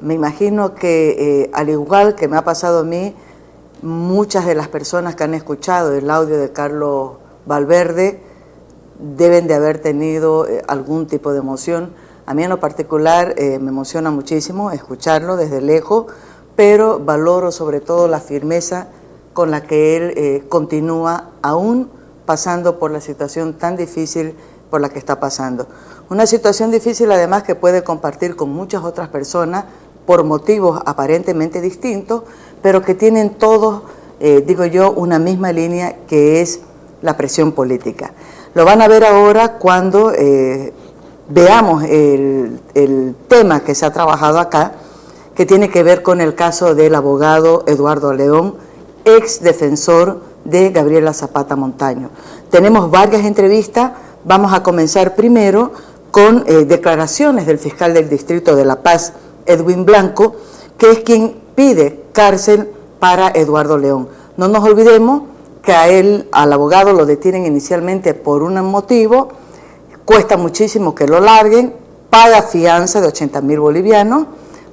Me imagino que, al igual que me ha pasado a mí, muchas de las personas que han escuchado el audio de Carlos Valverde deben de haber tenido algún tipo de emoción. A mí en lo particular me emociona muchísimo escucharlo desde lejos, pero valoro sobre todo la firmeza con la que él continúa aún pasando por la situación tan difícil por la que está pasando. Una situación difícil además que puede compartir con muchas otras personas por motivos aparentemente distintos, pero que tienen todos, digo yo, una misma línea, que es la presión política. Lo van a ver ahora cuando veamos el tema que se ha trabajado acá, que tiene que ver con el caso del abogado Eduardo León, ex defensor de Gabriela Zapata Montaño. Tenemos varias entrevistas. Vamos a comenzar primero con declaraciones del fiscal del Distrito de La Paz, Edwin Blanco, que es quien pide cárcel para Eduardo León. No nos olvidemos que al abogado lo detienen inicialmente por un motivo, cuesta muchísimo que lo larguen, paga fianza de 80.000 bolivianos,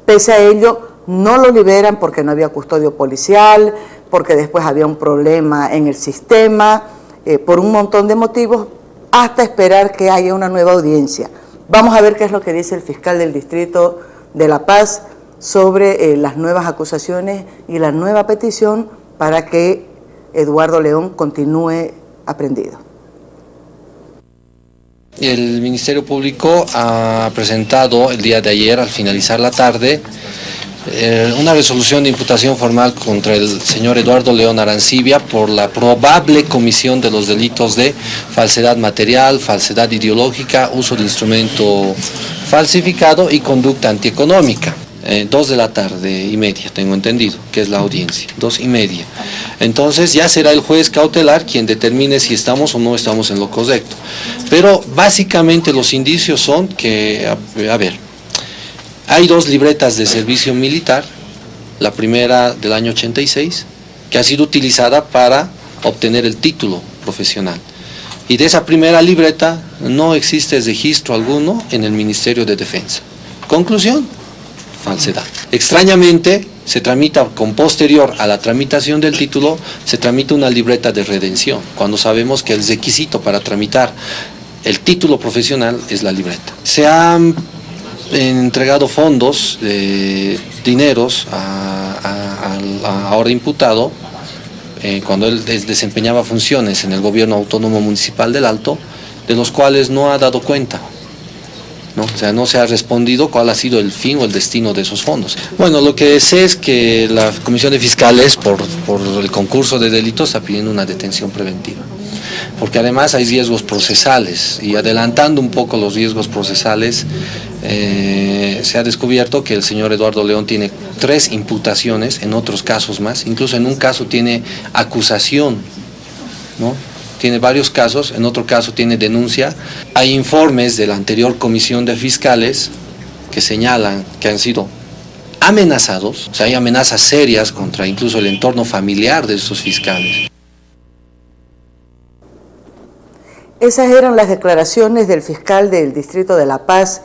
pese a ello no lo liberan porque no había custodio policial, porque después había un problema en el sistema, por un montón de motivos, hasta esperar que haya una nueva audiencia. Vamos a ver qué es lo que dice el fiscal del Distrito de La Paz sobre las nuevas acusaciones y la nueva petición para que Eduardo León continúe aprehendido. El Ministerio Público ha presentado el día de ayer, al finalizar la tarde, una resolución de imputación formal contra el señor Eduardo León Arancibia por la probable comisión de los delitos de falsedad material, falsedad ideológica, uso de instrumento falsificado y conducta antieconómica. 2:30 tengo entendido, que es la audiencia, 2:30. Entonces ya será el juez cautelar quien determine si estamos o no estamos en lo correcto. Pero básicamente los indicios son que, a ver, hay 2 libretas de servicio militar, la primera del año 86, que ha sido utilizada para obtener el título profesional. Y de esa primera libreta no existe registro alguno en el Ministerio de Defensa. Conclusión, falsedad. Extrañamente, se tramita con posterior a la tramitación del título, se tramita una libreta de redención, cuando sabemos que el requisito para tramitar el título profesional es la libreta. Se han entregado fondos, dineros a ahora imputado, cuando él desempeñaba funciones en el gobierno autónomo municipal del Alto, de los cuales no ha dado cuenta, ¿no? O sea, no se ha respondido cuál ha sido el fin o el destino de esos fondos. Bueno, lo que sé es que la Comisión de Fiscales, por el concurso de delitos, está pidiendo una detención preventiva, porque además hay riesgos procesales, y adelantando un poco los riesgos procesales, se ha descubierto que el señor Eduardo León tiene 3 imputaciones, en otros casos más, incluso en un caso tiene acusación, ¿no? Tiene varios casos, en otro caso tiene denuncia. Hay informes de la anterior comisión de fiscales que señalan que han sido amenazados, o sea, hay amenazas serias contra incluso el entorno familiar de estos fiscales. Esas eran las declaraciones del fiscal del Distrito de La Paz,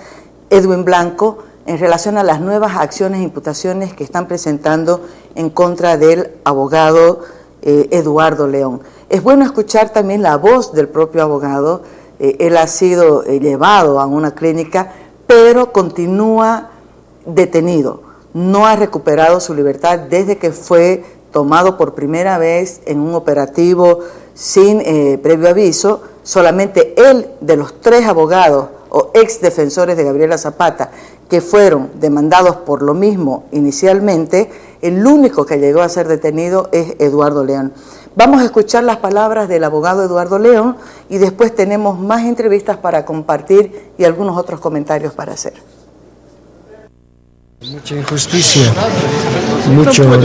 Edwin Blanco, en relación a las nuevas acciones e imputaciones que están presentando en contra del abogado Eduardo León. Es bueno escuchar también la voz del propio abogado. Él ha sido llevado a una clínica, pero continúa detenido. No ha recuperado su libertad desde que fue tomado por primera vez en un operativo sin previo aviso. Solamente él, de los 3 abogados o ex defensores de Gabriela Zapata que fueron demandados por lo mismo inicialmente, el único que llegó a ser detenido es Eduardo León. Vamos a escuchar las palabras del abogado Eduardo León y después tenemos más entrevistas para compartir y algunos otros comentarios para hacer. Mucha injusticia,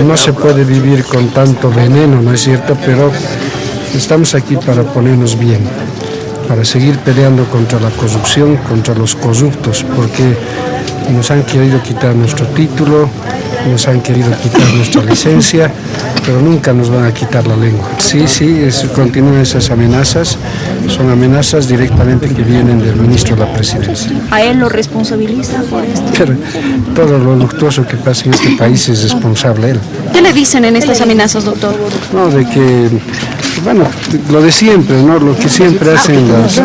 no se puede vivir con tanto veneno, ¿no es cierto? Pero estamos aquí para ponernos bien, para seguir peleando contra la corrupción, contra los corruptos, porque nos han querido quitar nuestro título, nos han querido quitar nuestra licencia, pero nunca nos van a quitar la lengua. Sí, continúan esas amenazas, son amenazas directamente que vienen del ministro de la Presidencia. ¿A él lo responsabiliza por esto? Pero todo lo luctuoso que pasa en este país es responsable él. ¿Qué le dicen en estas amenazas, doctor? No, de que, bueno, lo de siempre, ¿no? Lo que siempre hacen las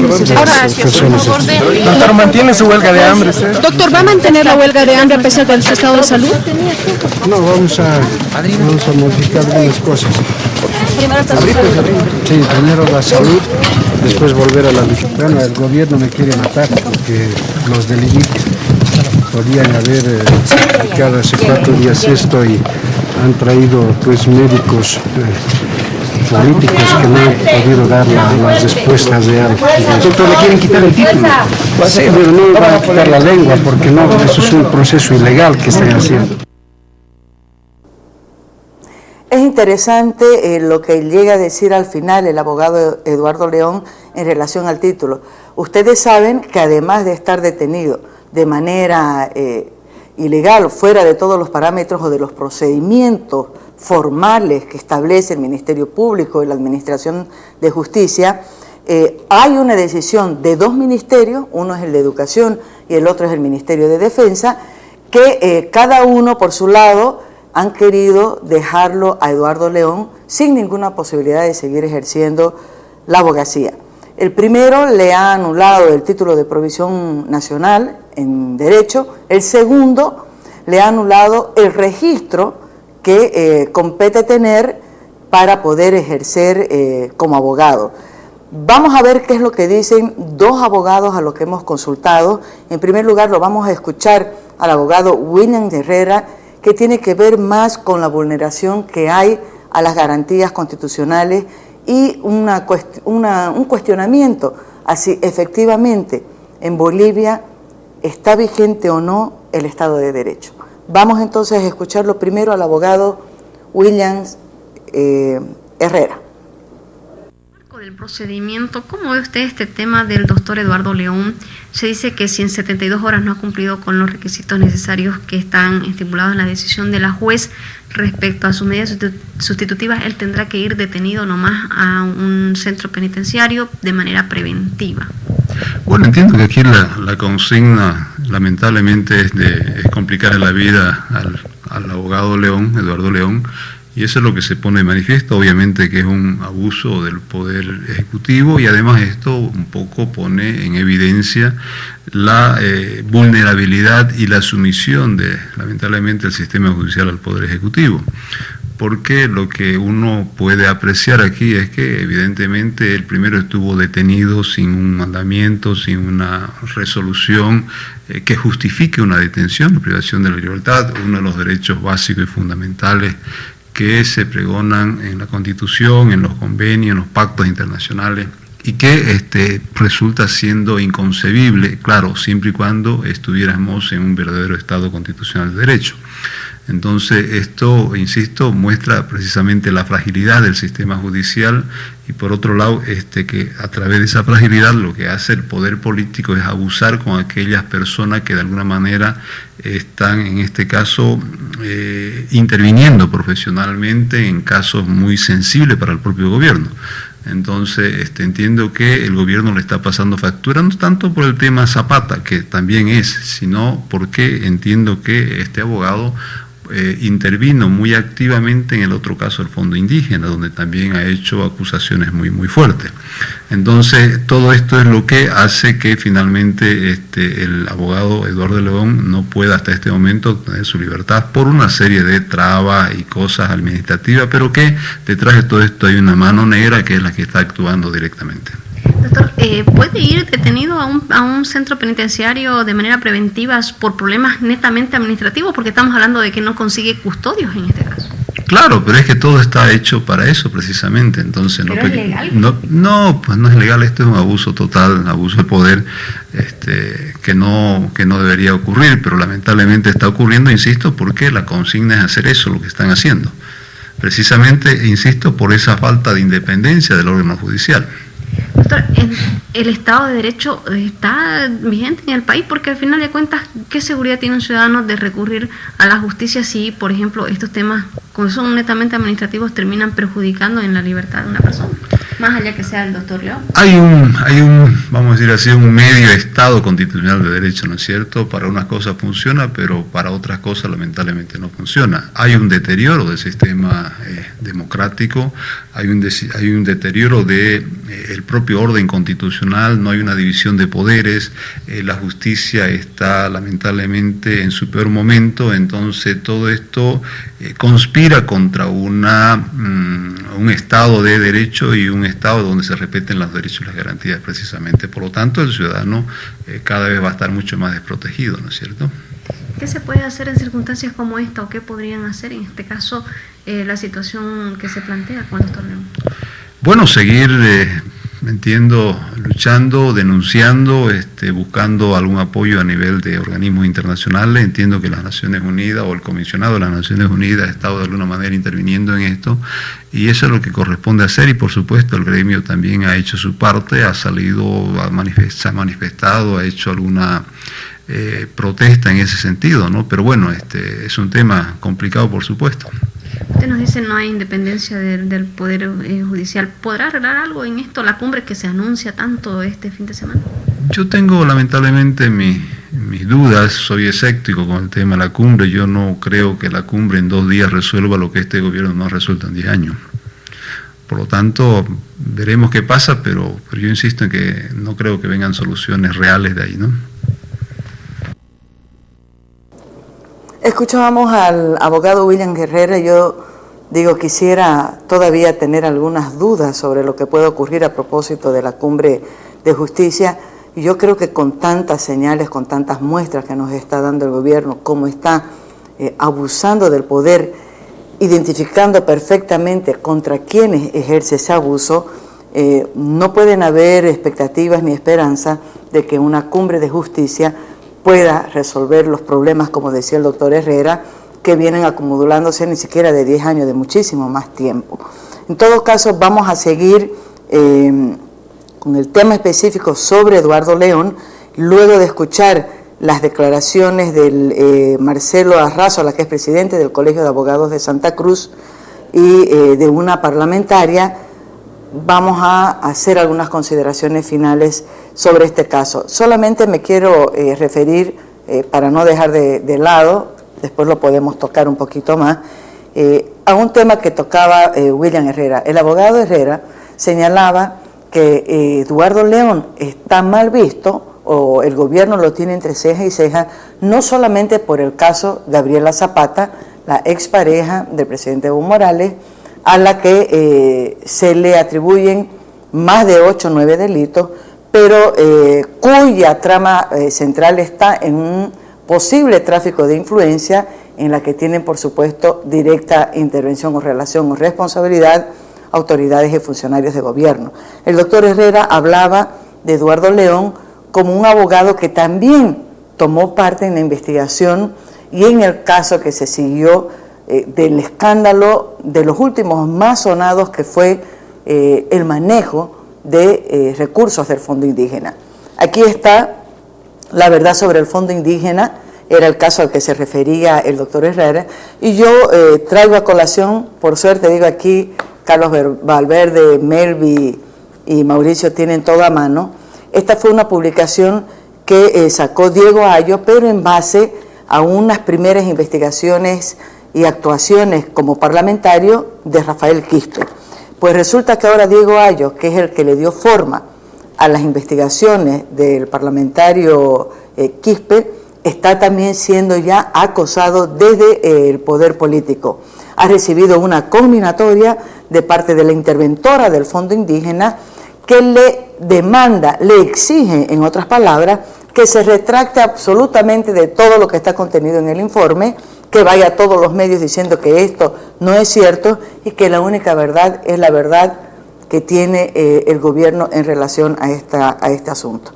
personas. Doctor, ¿mantiene su huelga de hambre? Doctor, ¿va a mantener la huelga de hambre a pesar de su estado de salud? No, vamos a modificar algunas cosas. Sí, primero la salud, después volver a la vida. Bueno, el gobierno me quiere matar porque los del INIC podían haber aplicado hace 4 días esto y han traído pues médicos políticos que no han podido dar las respuestas reales. Doctor, ¿le quieren quitar el título? Sí, pero no van a quitar la lengua porque no, eso es un proceso ilegal que están haciendo. Es interesante lo que llega a decir al final el abogado Eduardo León en relación al título. Ustedes saben que además de estar detenido de manera ilegal, fuera de todos los parámetros o de los procedimientos formales que establece el Ministerio Público y la Administración de Justicia, hay una decisión de 2 ministerios, uno es el de Educación y el otro es el Ministerio de Defensa, que cada uno por su lado han querido dejarlo a Eduardo León sin ninguna posibilidad de seguir ejerciendo la abogacía. El primero le ha anulado el título de provisión nacional en Derecho, el segundo le ha anulado el registro que compete tener para poder ejercer como abogado. Vamos a ver qué es lo que dicen 2 abogados a los que hemos consultado. En primer lugar, lo vamos a escuchar al abogado William Herrera, que tiene que ver más con la vulneración que hay a las garantías constitucionales y un cuestionamiento a si efectivamente en Bolivia está vigente o no el Estado de Derecho. Vamos entonces a escucharlo primero al abogado William Herrera. Del procedimiento, ¿cómo ve usted este tema del doctor Eduardo León? Se dice que si en 72 horas no ha cumplido con los requisitos necesarios que están estipulados en la decisión de la juez respecto a sus medidas sustitutivas, él tendrá que ir detenido nomás a un centro penitenciario de manera preventiva. Bueno, entiendo que aquí la consigna lamentablemente es complicar la vida al abogado León, Eduardo León, y eso es lo que se pone de manifiesto, obviamente que es un abuso del Poder Ejecutivo y además esto un poco pone en evidencia la vulnerabilidad y la sumisión lamentablemente del sistema judicial al Poder Ejecutivo. Porque lo que uno puede apreciar aquí es que evidentemente el primero estuvo detenido sin un mandamiento, sin una resolución que justifique una detención, privación de la libertad, uno de los derechos básicos y fundamentales que se pregonan en la Constitución, en los convenios, en los pactos internacionales, y que resulta siendo inconcebible, claro, siempre y cuando estuviéramos en un verdadero Estado constitucional de derecho. Entonces esto, insisto, muestra precisamente la fragilidad del sistema judicial y por otro lado que a través de esa fragilidad lo que hace el poder político es abusar con aquellas personas que de alguna manera están en este caso interviniendo profesionalmente en casos muy sensibles para el propio gobierno. Entonces entiendo que el gobierno le está pasando factura, no tanto por el tema Zapata, que también es, sino porque entiendo que este abogado intervino muy activamente en el otro caso del Fondo Indígena, donde también ha hecho acusaciones muy fuertes. Entonces, todo esto es lo que hace que finalmente el abogado Eduardo León no pueda hasta este momento obtener su libertad por una serie de trabas y cosas administrativas, pero que detrás de todo esto hay una mano negra que es la que está actuando directamente. Doctor, ¿puede ir detenido a un centro penitenciario de manera preventiva por problemas netamente administrativos? Porque estamos hablando de que no consigue custodios en este caso. Claro, pero es que todo está hecho para eso precisamente, entonces ¿Pero no, es legal? No, pues no es legal, esto es un abuso total, abuso de poder, que no debería ocurrir, pero lamentablemente está ocurriendo, insisto, porque la consigna es hacer eso, lo que están haciendo. Precisamente, insisto, por esa falta de independencia del órgano judicial. Doctor, ¿el Estado de Derecho está vigente en el país? Porque al final de cuentas, ¿qué seguridad tiene un ciudadano de recurrir a la justicia si, por ejemplo, estos temas, como son netamente administrativos, terminan perjudicando en la libertad de una persona? Más allá que sea el doctor León. Hay un, vamos a decir así, un medio estado constitucional de derecho, ¿no es cierto? Para unas cosas funciona, pero para otras cosas lamentablemente no funciona. Hay un deterioro del sistema democrático, hay un deterioro de el propio orden constitucional, no hay una división de poderes, la justicia está lamentablemente en su peor momento, entonces todo esto conspira contra un Estado de derecho y un Estado donde se respeten los derechos y las garantías precisamente. Por lo tanto, el ciudadano cada vez va a estar mucho más desprotegido, ¿no es cierto? ¿Qué se puede hacer en circunstancias como esta o qué podrían hacer en este caso la situación que se plantea con el doctor León? Bueno, seguir, entiendo, luchando, denunciando, buscando algún apoyo a nivel de organismos internacionales. Entiendo que las Naciones Unidas o el comisionado de las Naciones Unidas ha estado de alguna manera interviniendo en esto y eso es lo que corresponde hacer y por supuesto el gremio también ha hecho su parte, se ha manifestado, ha hecho alguna protesta en ese sentido, ¿no? Pero bueno, es un tema complicado por supuesto. Usted nos dice no hay independencia del Poder Judicial. ¿Podrá arreglar algo en esto, la cumbre que se anuncia tanto este fin de semana? Yo tengo lamentablemente mis dudas, soy escéptico con el tema de la cumbre. Yo no creo que la cumbre en 2 días resuelva lo que este gobierno no ha resuelto en 10 años. Por lo tanto, veremos qué pasa, pero yo insisto en que no creo que vengan soluciones reales de ahí, ¿no? Escuchábamos al abogado William Herrera. Yo digo, quisiera todavía tener algunas dudas sobre lo que puede ocurrir a propósito de la cumbre de justicia. Y yo creo que con tantas señales, con tantas muestras que nos está dando el gobierno, cómo está abusando del poder, identificando perfectamente contra quienes ejerce ese abuso, no pueden haber expectativas ni esperanza de que una cumbre de justicia pueda resolver los problemas, como decía el doctor Herrera, que vienen acumulándose ni siquiera de 10 años, de muchísimo más tiempo. En todo caso, vamos a seguir con el tema específico sobre Eduardo León, luego de escuchar las declaraciones del Marcelo Arrazola, que es presidente del Colegio de Abogados de Santa Cruz, y de una parlamentaria. Vamos a hacer algunas consideraciones finales sobre este caso. Solamente me quiero referir, para no dejar de lado, después lo podemos tocar un poquito más, a un tema que tocaba William Herrera. El abogado Herrera señalaba que Eduardo León está mal visto, o el gobierno lo tiene entre ceja y ceja, no solamente por el caso Gabriela Zapata, la expareja del presidente Evo Morales, a la que se le atribuyen más de 8 o 9 delitos, pero cuya trama central está en un posible tráfico de influencia en la que tienen, por supuesto, directa intervención o relación o responsabilidad autoridades y funcionarios de gobierno. El doctor Herrera hablaba de Eduardo León como un abogado que también tomó parte en la investigación y en el caso que se siguió del escándalo de los últimos más sonados, que fue el manejo de recursos del Fondo Indígena. Aquí está la verdad sobre el Fondo Indígena, era el caso al que se refería el doctor Herrera, y yo traigo a colación, por suerte digo aquí, Carlos Valverde, Melvi y Mauricio tienen todo a mano. Esta fue una publicación que sacó Diego Ayo, pero en base a unas primeras investigaciones y actuaciones como parlamentario de Rafael Quispe. Pues resulta que ahora Diego Ayo, que es el que le dio forma a las investigaciones del parlamentario Quispe, está también siendo ya acosado desde el poder político. Ha recibido una conminatoria de parte de la interventora del Fondo Indígena que le demanda, le exige, en otras palabras, que se retracte absolutamente de todo lo que está contenido en el informe, que vaya a todos los medios diciendo que esto no es cierto y que la única verdad es la verdad que tiene el gobierno en relación a este asunto.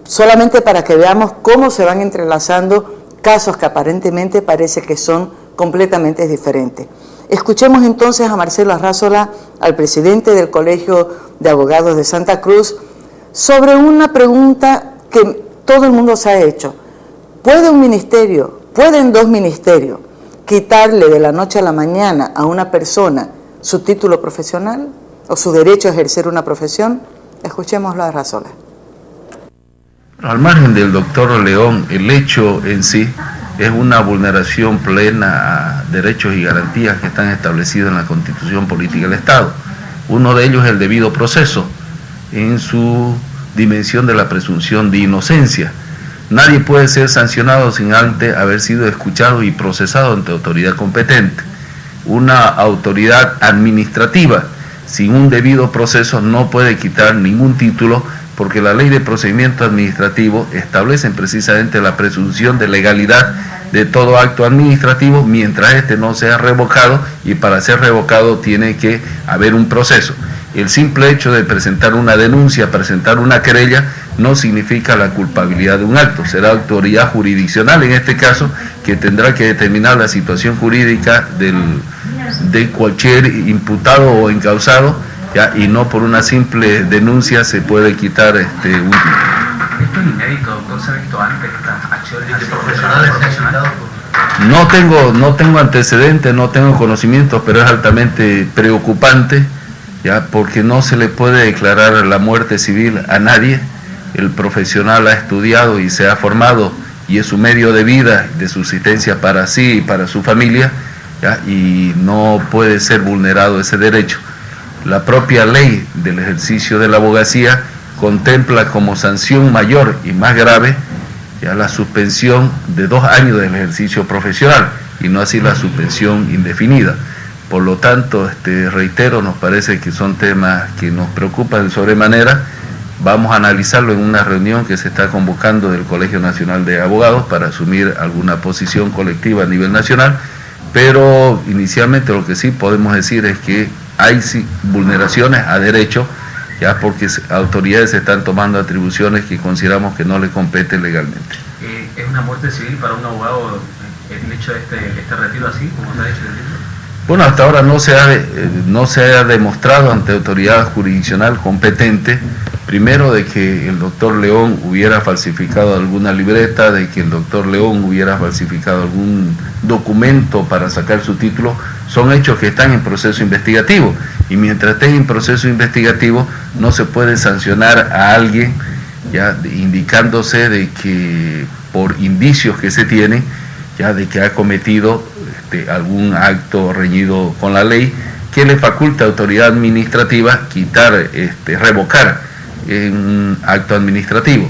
Solamente para que veamos cómo se van entrelazando casos que aparentemente parece que son completamente diferentes. Escuchemos entonces a Marcelo Arrázola, al presidente del Colegio de Abogados de Santa Cruz, sobre una pregunta que todo el mundo se ha hecho. ¿Puede un ministerio, pueden dos ministerios, quitarle de la noche a la mañana a una persona su título profesional o su derecho a ejercer una profesión? Escuchémoslo a Arrázola. Al margen del doctor León, el hecho en sí es una vulneración plena a derechos y garantías que están establecidos en la Constitución Política del Estado. Uno de ellos es el debido proceso, en su dimensión de la presunción de inocencia. Nadie puede ser sancionado sin antes haber sido escuchado y procesado ante autoridad competente. Una autoridad administrativa sin un debido proceso no puede quitar ningún título, porque la ley de procedimiento administrativo establece precisamente la presunción de legalidad de todo acto administrativo mientras este no sea revocado, y para ser revocado tiene que haber un proceso. El simple hecho de presentar una denuncia, presentar una querella, no significa la culpabilidad de un acto. Será autoridad jurisdiccional en este caso que tendrá que determinar la situación jurídica de cualquier imputado o encausado, ¿ya? Y no por una simple denuncia se puede quitar un título. ¿Esto es inédito, doctor? ¿Se ha visto antes estas acciones profesionales? No tengo antecedentes, no tengo conocimientos, pero es altamente preocupante, ya, porque no se le puede declarar la muerte civil a nadie. El profesional ha estudiado y se ha formado y es su medio de vida, de subsistencia para sí y para su familia, ya, y no puede ser vulnerado ese derecho. La propia ley del ejercicio de la abogacía contempla como sanción mayor y más grave ya la suspensión de 2 años del ejercicio profesional y no así la suspensión indefinida. Por lo tanto, reitero, nos parece que son temas que nos preocupan de sobremanera. Vamos a analizarlo en una reunión que se está convocando del Colegio Nacional de Abogados para asumir alguna posición colectiva a nivel nacional, pero inicialmente lo que sí podemos decir es que hay vulneraciones a derecho, ya porque autoridades están tomando atribuciones que consideramos que no le competen legalmente. ¿Es una muerte civil para un abogado el hecho de este retiro así, como se ha dicho? Bueno, hasta ahora no se ha demostrado ante autoridad jurisdiccional competente, primero, de que el doctor León hubiera falsificado alguna libreta, de que el doctor León hubiera falsificado algún documento para sacar su título. Son hechos que están en proceso investigativo, y mientras estén en proceso investigativo no se puede sancionar a alguien, ya indicándose de que por indicios que se tienen, ya de que ha cometido algún acto reñido con la ley que le faculta a autoridad administrativa quitar, revocar un acto administrativo.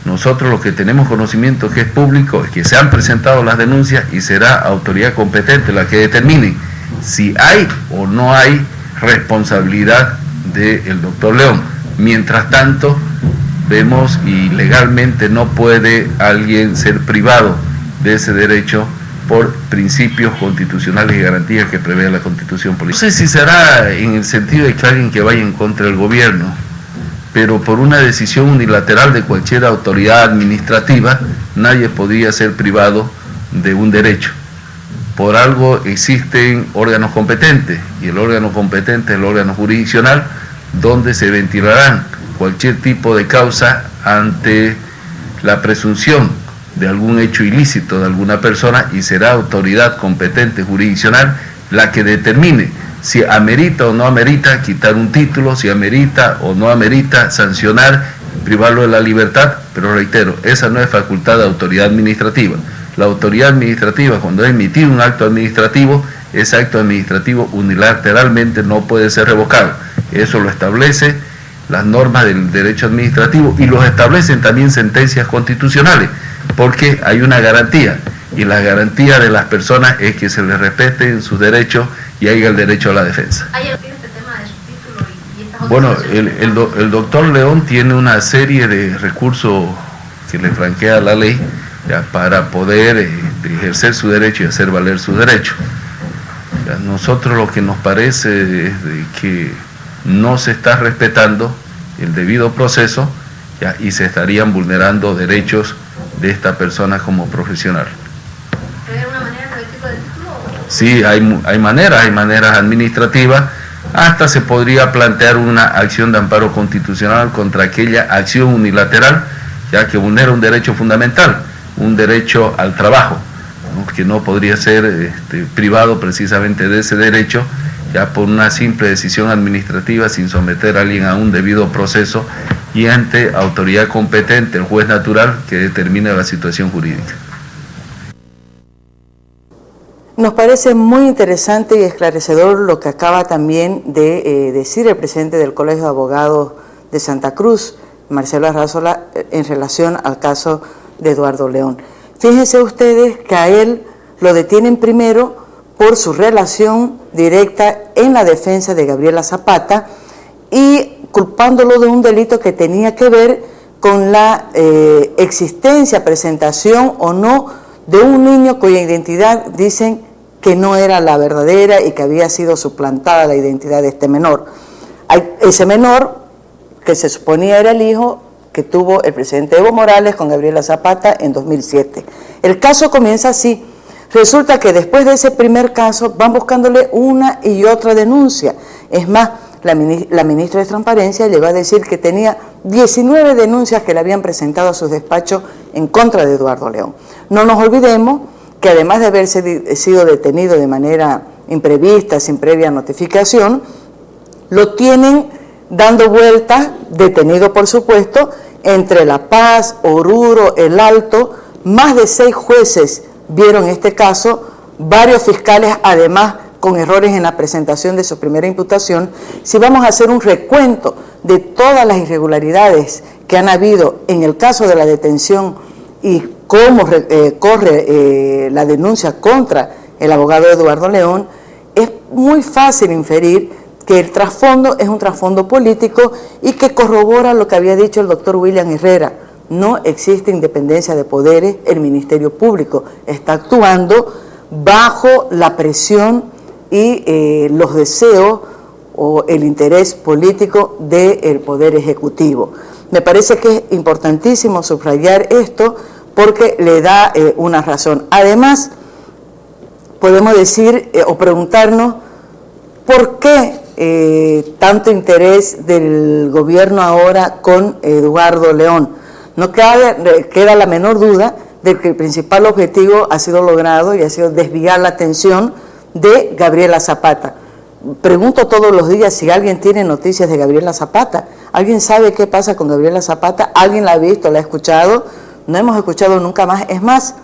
Nosotros lo que tenemos conocimiento que es público es que se han presentado las denuncias y será autoridad competente la que determine si hay o no hay responsabilidad del doctor León. Mientras tanto, vemos y legalmente no puede alguien ser privado de ese derecho por principios constitucionales y garantías que prevé la Constitución Política. No sé si será en el sentido de que alguien que vaya en contra del gobierno, pero por una decisión unilateral de cualquier autoridad administrativa, nadie podría ser privado de un derecho. Por algo existen órganos competentes, y el órgano competente es el órgano jurisdiccional, donde se ventilarán cualquier tipo de causa ante la presunción de algún hecho ilícito de alguna persona, y será autoridad competente jurisdiccional la que determine si amerita o no amerita quitar un título, si amerita o no amerita sancionar, privarlo de la libertad. Pero reitero, esa no es facultad de autoridad administrativa. La autoridad administrativa, cuando ha emitido un acto administrativo, ese acto administrativo unilateralmente no puede ser revocado. Eso lo establece las normas del derecho administrativo y los establecen también sentencias constitucionales, porque hay una garantía, y la garantía de las personas es que se les respeten sus derechos y haya el derecho a la defensa. Bueno, el doctor León tiene una serie de recursos que le franquea la ley, ya, para poder ejercer su derecho y hacer valer su derecho. Ya, nosotros lo que nos parece es de que no se está respetando el debido proceso, ya, y se estarían vulnerando derechos de esta persona como profesional. Sí, hay maneras administrativas. Hasta se podría plantear una acción de amparo constitucional contra aquella acción unilateral, ya que vulnera un derecho fundamental, un derecho al trabajo, ¿no? Que no podría ser privado precisamente de ese derecho, ya por una simple decisión administrativa sin someter a alguien a un debido proceso y ante autoridad competente, el juez natural, que determine la situación jurídica. Nos parece muy interesante y esclarecedor lo que acaba también de decir el presidente del Colegio de Abogados de Santa Cruz, Marcelo Arrazola, en relación al caso de Eduardo León. Fíjense ustedes que a él lo detienen primero por su relación directa en la defensa de Gabriela Zapata y culpándolo de un delito que tenía que ver con la existencia, presentación o no de un niño cuya identidad dicen que no era la verdadera y que había sido suplantada la identidad de este menor. Ese menor, que se suponía era el hijo que tuvo el presidente Evo Morales con Gabriela Zapata en 2007. El caso comienza así. Resulta que después de ese primer caso van buscándole una y otra denuncia. Es más, la ministra de Transparencia llegó a decir que tenía 19 denuncias que le habían presentado a sus despachos en contra de Eduardo León. No nos olvidemos que además de haberse sido detenido de manera imprevista, sin previa notificación, lo tienen dando vueltas, detenido por supuesto, entre La Paz, Oruro, El Alto. Más de 6 jueces vieron este caso, varios fiscales además con errores en la presentación de su primera imputación. Si vamos a hacer un recuento de todas las irregularidades que han habido en el caso de la detención y cómo corre la denuncia contra el abogado Eduardo León, es muy fácil inferir que el trasfondo es un trasfondo político y que corrobora lo que había dicho el doctor William Herrera. No existe independencia de poderes, el Ministerio Público está actuando bajo la presión y los deseos o el interés político del Poder Ejecutivo. Me parece que es importantísimo subrayar esto porque le da una razón. Además, podemos decir o preguntarnos por qué tanto interés del gobierno ahora con Eduardo León. No queda la menor duda de que el principal objetivo ha sido logrado y ha sido desviar la atención de Gabriela Zapata. Pregunto todos los días si alguien tiene noticias de Gabriela Zapata. ¿Alguien sabe qué pasa con Gabriela Zapata? ¿Alguien la ha visto, la ha escuchado? No hemos escuchado nunca más. Es más,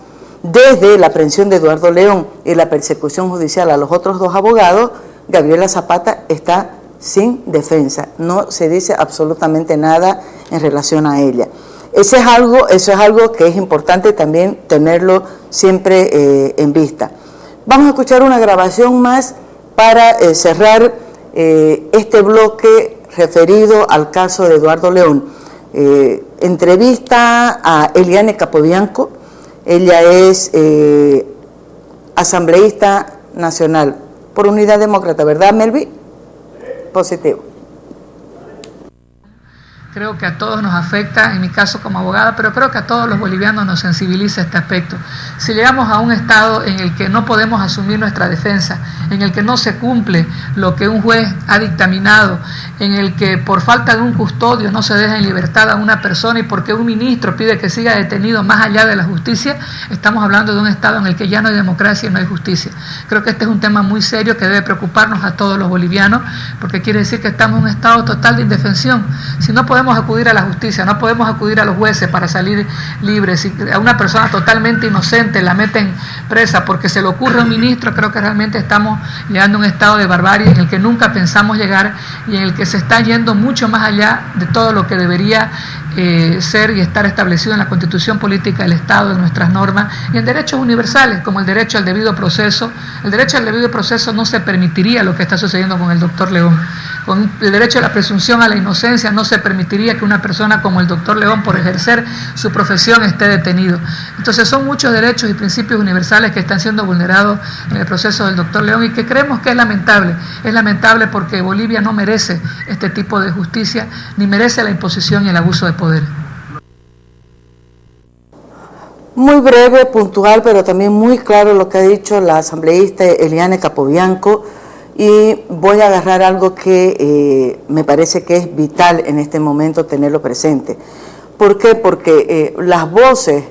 desde la aprehensión de Eduardo León y la persecución judicial a los otros 2 abogados, Gabriela Zapata está sin defensa. No se dice absolutamente nada en relación a ella. Eso es algo que es importante también tenerlo siempre en vista. Vamos a escuchar una grabación más para cerrar este bloque referido al caso de Eduardo León. Entrevista a Eliane Capobianco. Ella es asambleísta nacional por Unidad Demócrata, ¿verdad, Melvi? Positivo. Creo que a todos nos afecta, en mi caso como abogada, pero creo que a todos los bolivianos nos sensibiliza este aspecto. Si llegamos a un estado en el que no podemos asumir nuestra defensa, en el que no se cumple lo que un juez ha dictaminado, en el que por falta de un custodio no se deja en libertad a una persona y porque un ministro pide que siga detenido más allá de la justicia, estamos hablando de un estado en el que ya no hay democracia y no hay justicia. Creo que este es un tema muy serio que debe preocuparnos a todos los bolivianos, porque quiere decir que estamos en un estado total de indefensión. Si no podemos acudir a la justicia, no podemos acudir a los jueces para salir libres, si a una persona totalmente inocente la meten presa porque se le ocurre a un ministro, creo que realmente estamos llegando a un estado de barbarie en el que nunca pensamos llegar y en el que se está yendo mucho más allá de todo lo que debería ser y estar establecido en la Constitución Política del Estado, en nuestras normas y en derechos universales como el derecho al debido proceso. El derecho al debido proceso no se permitiría lo que está sucediendo con el doctor León. Con el derecho a la presunción a la inocencia no se permitiría que una persona como el doctor León, por ejercer su profesión, esté detenido. Entonces son muchos derechos y principios universales que están siendo vulnerados en el proceso del doctor León y que creemos que es lamentable. Es lamentable porque Bolivia no merece este tipo de justicia, ni merece la imposición y el abuso de poder. Muy breve, puntual, pero también muy claro lo que ha dicho la asambleísta Eliane Capobianco, y voy a agarrar algo que me parece que es vital en este momento tenerlo presente. ¿Por qué? Porque las voces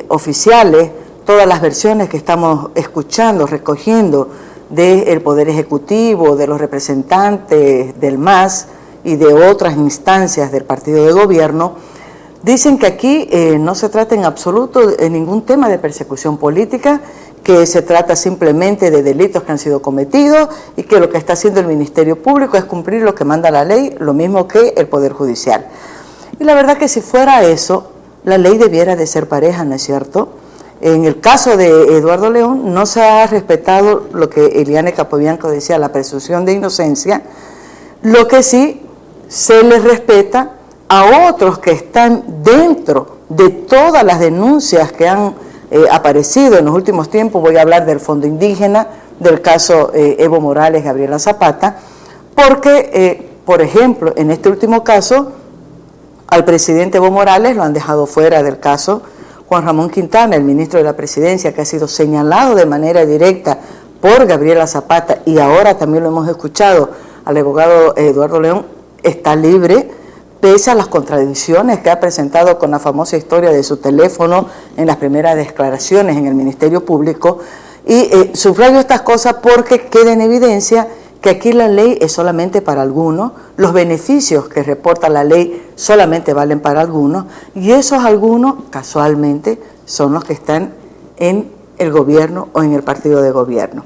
oficiales, todas las versiones que estamos escuchando, recogiendo del Poder Ejecutivo, de los representantes del MAS y de otras instancias del partido de gobierno, dicen que aquí no se trata en absoluto de ningún tema de persecución política, que se trata simplemente de delitos que han sido cometidos y que lo que está haciendo el Ministerio Público es cumplir lo que manda la ley, lo mismo que el Poder Judicial. Y la verdad que si fuera eso, la ley debiera de ser pareja, ¿no es cierto? En el caso de Eduardo León no se ha respetado lo que Eliane Capobianco decía, la presunción de inocencia, lo que sí se les respeta a otros que están dentro de todas las denuncias que han aparecido en los últimos tiempos. Voy a hablar del Fondo Indígena, del caso Evo Morales, Gabriela Zapata, porque, por ejemplo, en este último caso, al presidente Evo Morales lo han dejado fuera del caso Juan Ramón Quintana, el ministro de la Presidencia, que ha sido señalado de manera directa por Gabriela Zapata, y ahora también lo hemos escuchado al abogado Eduardo León, está libre, pese a las contradicciones que ha presentado con la famosa historia de su teléfono en las primeras declaraciones en el Ministerio Público. Y subrayo estas cosas porque queda en evidencia que aquí la ley es solamente para algunos, los beneficios que reporta la ley solamente valen para algunos, y esos algunos casualmente son los que están en el gobierno o en el partido de gobierno.